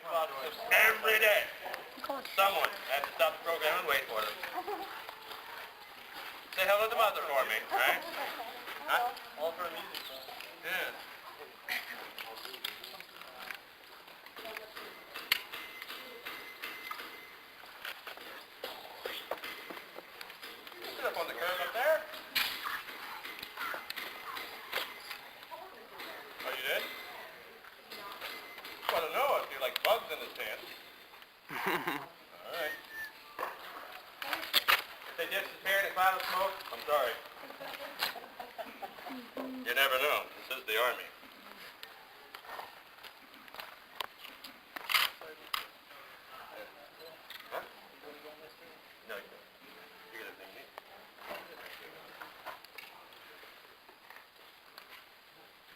Every day. Someone had to stop the program and wait for them. Say hello to Mother for me, right? Huh? All for music. Yeah. Sit up on the curb up there. Oh, you did? I want to know if you like bugs in his pants. All right. If they disappear in a cloud of smoke, I'm sorry. You never know. This is the Army. Huh? No, you don't. You get everything you need.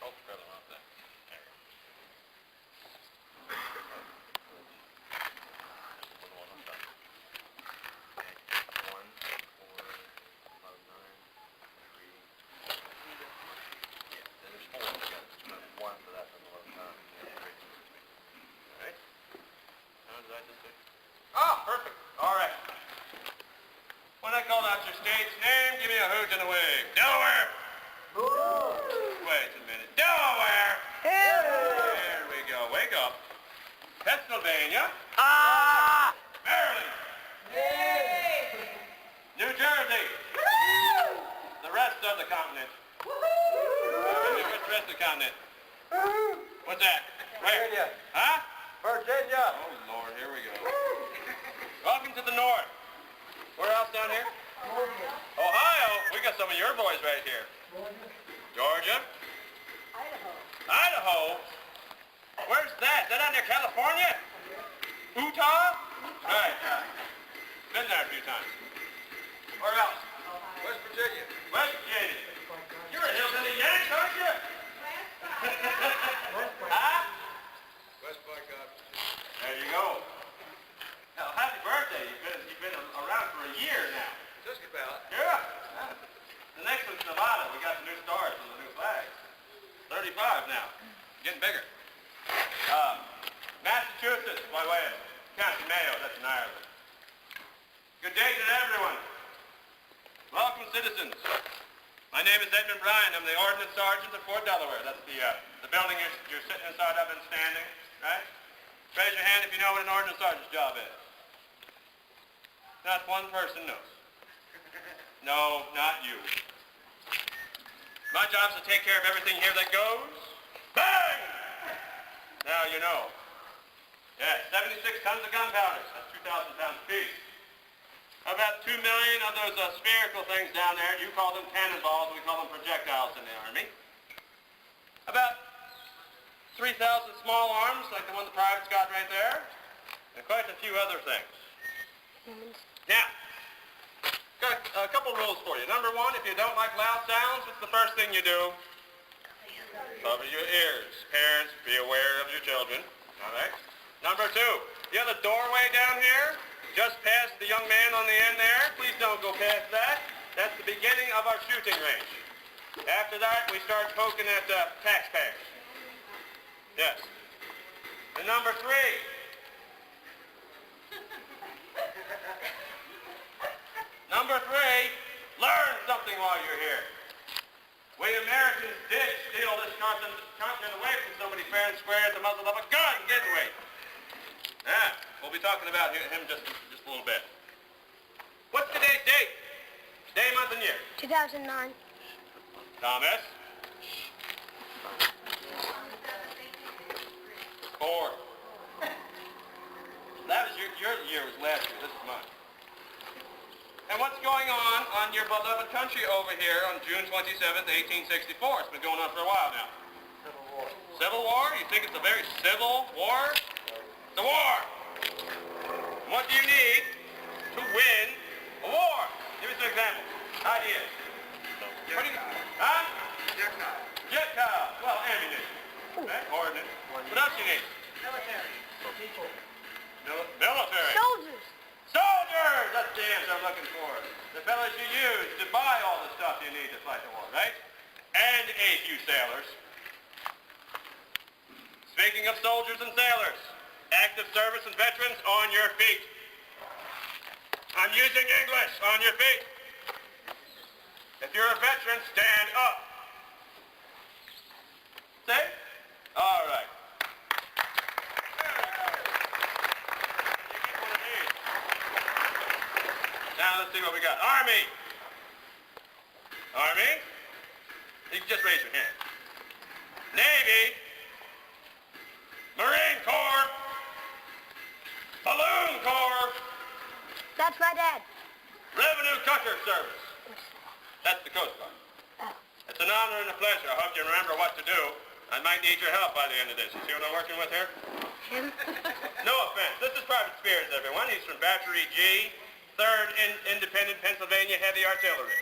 Oh, grab them off that. There you go. One on top. 1, 4, 5, 9, 3. Yeah, there's 4 together. One for that from the left side. All right. How did I just say? Oh, perfect. All right. When I call out your state's name, give me a hoot and a wave. Delaware. Wait a minute. Delaware. There we go. Wake up. Pennsylvania. Maryland. New Jersey. The rest of the continent. What's the rest of the continent? What's that? Virginia. Huh? Virginia. Oh, Lord. Here we go. Welcome to the north. Where else down here? Ohio. We got some of your boys right here. Georgia. Idaho. Where's that? Is that out near California? Utah? Right. Been there a few times. Where else? West Virginia. West Virginia. You're a hillbilly Yank, aren't you? Huh? West by God. There you go. Now, happy birthday. You've been around for a year now. Just about. Yeah. The next one's Nevada. We got the new stars and the new flags. 35 now. Getting bigger. Massachusetts, by way of County Mayo. That's in Ireland. Good day to everyone. Welcome, citizens. My name is Edmund Bryan. I'm the Ordnance Sergeant of Fort Delaware. That's the building you're sitting inside of and standing, right? Raise your hand if you know what an Ordnance Sergeant's job is. Not one person knows. No, not you. My job is to take care of everything here that goes. Bang! Now you know. Yeah, 76 tons of gunpowder. That's 2,000 pounds apiece. About 2 million of those spherical things down there. You call them cannonballs. We call them projectiles in the Army. About 3,000 small arms, like the one the private's got right there. And quite a few other things. Now, got a couple rules for you. Number one, if you don't like loud sounds, what's the first thing you do? Cover your ears. Parents, be aware of your children. All right? Number two, you have a doorway down here, just past the young man on the end there. Please don't go past that. That's the beginning of our shooting range. After that, we start poking at taxpayers. Yes. And number three, learn something while you're here. We Americans did steal this continent away from somebody fair and square at the muzzle of a gun, didn't we? Yeah, we'll be talking about him just a little bit. What's today's date? Day, month, and year? 2009. Thomas? 4. That was your year was last year. This is mine. And what's going on your beloved country over here on June 27th, 1864? It's been going on for a while now. Civil War. Civil War? You think it's a very civil war? It's a war. What do you need to win a war? Give me some examples. Ideas. What do you need? Huh? Jet cars. Well, ammunition. Okay? Ordnance. What else do you need? Military. People. Military. Soldiers. Soldiers! That's the answer I'm looking for. The fellas you use to buy all the stuff you need to fight the war, right? And a few sailors. Speaking of soldiers and sailors, Active service and veterans, on your feet. I'm using English. On your feet. If you're a veteran, stand up. See? All right. Now let's see what we got. Army. Army. You can just raise your hand. Navy. Marine Corps. Balloon Corps. That's my dad. Revenue Cutter Service. That's the Coast Guard. Oh. It's an honor and a pleasure. I hope you remember what to do. I might need your help by the end of this. You see what I'm working with here? Him? No offense. This is Private Spears, everyone. He's from Battery G, 3rd Independent Pennsylvania Heavy Artillery.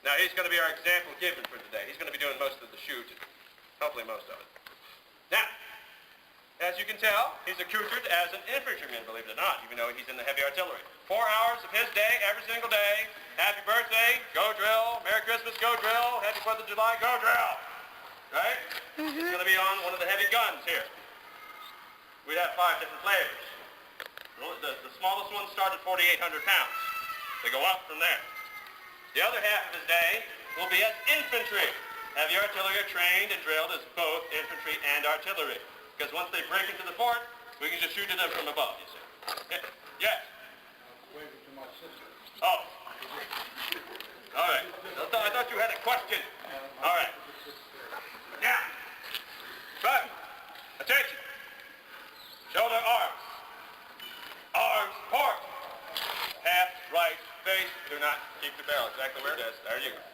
Now, he's going to be our example given for today. He's going to be doing most of the shooting. Hopefully most of it. Now, as you can tell, he's accoutred as an infantryman, believe it or not, even though he's in the heavy artillery. 4 hours of his day, every single day. Happy birthday, go drill. Merry Christmas, go drill. Happy 4th of July, go drill. Right? He's going to be on one of the heavy guns here. We have 5 different flavors. The smallest ones start at 4,800 pounds. They go up from there. The other half of his day will be as infantry. Heavy artillery are trained and drilled as both infantry and artillery. Because once they break into the fort, we can just shoot at them from above, you see. Yes? Waving to my sister. Oh. All right. I thought you had a question. All right. Now, but, attention. Shoulder arms. Arms, port. Half, right, face. Do not keep the barrel exactly where it is. There you go.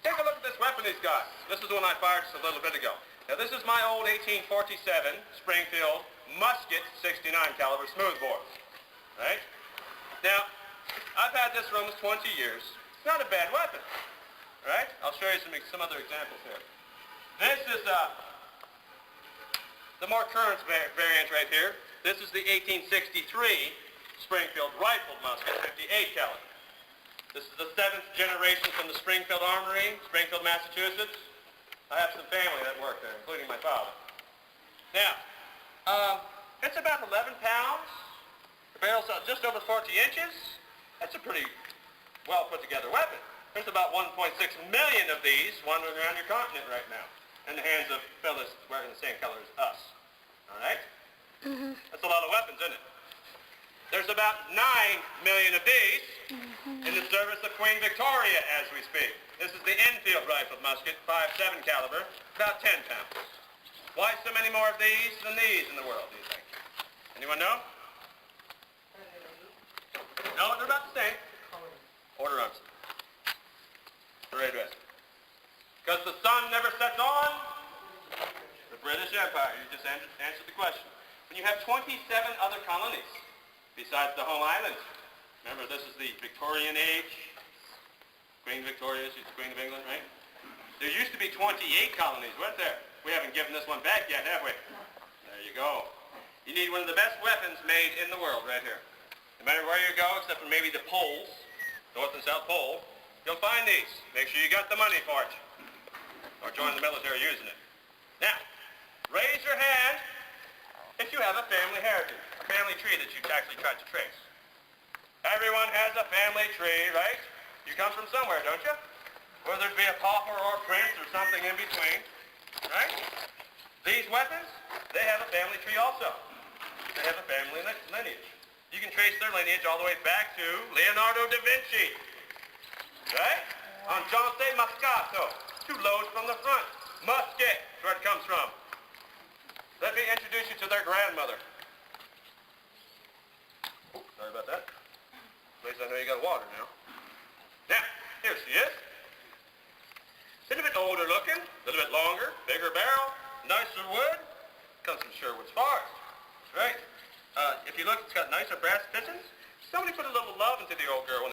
Take a look at this weapon he's got. This is the one I fired just a little bit ago. Now, this is my old 1847 Springfield Musket 69 caliber smoothbore. Right? Now, I've had this for almost 20 years. It's not a bad weapon. Right? I'll show you some other examples here. This is the more current variant right here. This is the 1863 Springfield rifled musket, 58 caliber. This is the 7th generation from the Springfield Armory, Springfield, Massachusetts. I have some family that work there, including my father. Now, it's about 11 pounds. The barrel's just over 40 inches. That's a pretty well put together weapon. There's about 1.6 million of these wandering around your continent right now in the hands of fellas wearing the same color as us. All right? Mm-hmm. That's a lot of weapons, isn't it? There's about 9 million of these in the service of Queen Victoria as we speak. This is the Enfield rifled musket, 5.7 caliber, about 10 pounds. Why so many more of these than these in the world, do you think? Anyone know? No, they're about the same. Order arms. Parade rest. Because the sun never sets on the British Empire. You just answered the question. When you have 27 other colonies besides the home islands. Remember, this is the Victorian age. Queen Victoria, she's the Queen of England, right? There used to be 28 colonies, weren't there? We haven't given this one back yet, have we? There you go. You need one of the best weapons made in the world right here. No matter where you go, except for maybe the poles, North and South Pole, you'll find these. Make sure you got the money for it. Or join the military using it. Now, raise your hand if you have a family heritage, a family tree that you've actually tried to trace. Everyone has a family tree, right? You come from somewhere, don't you? Whether it be a pauper or a prince or something in between, right? These weapons, they have a family tree also. They have a family lineage. You can trace their lineage all the way back to Leonardo da Vinci, right? Enchanté Moscato, 2 loads from the front. Musket, that's where it comes from. Let me introduce you to their grandmother. Oh, sorry about that. At least I know you got water now. Now, here she is. A little bit older looking, a little bit longer, bigger barrel, nicer wood. Comes from Sherwood's Forest, right? If you look, it's got nicer brass pistons. Somebody put a little love into the old girl when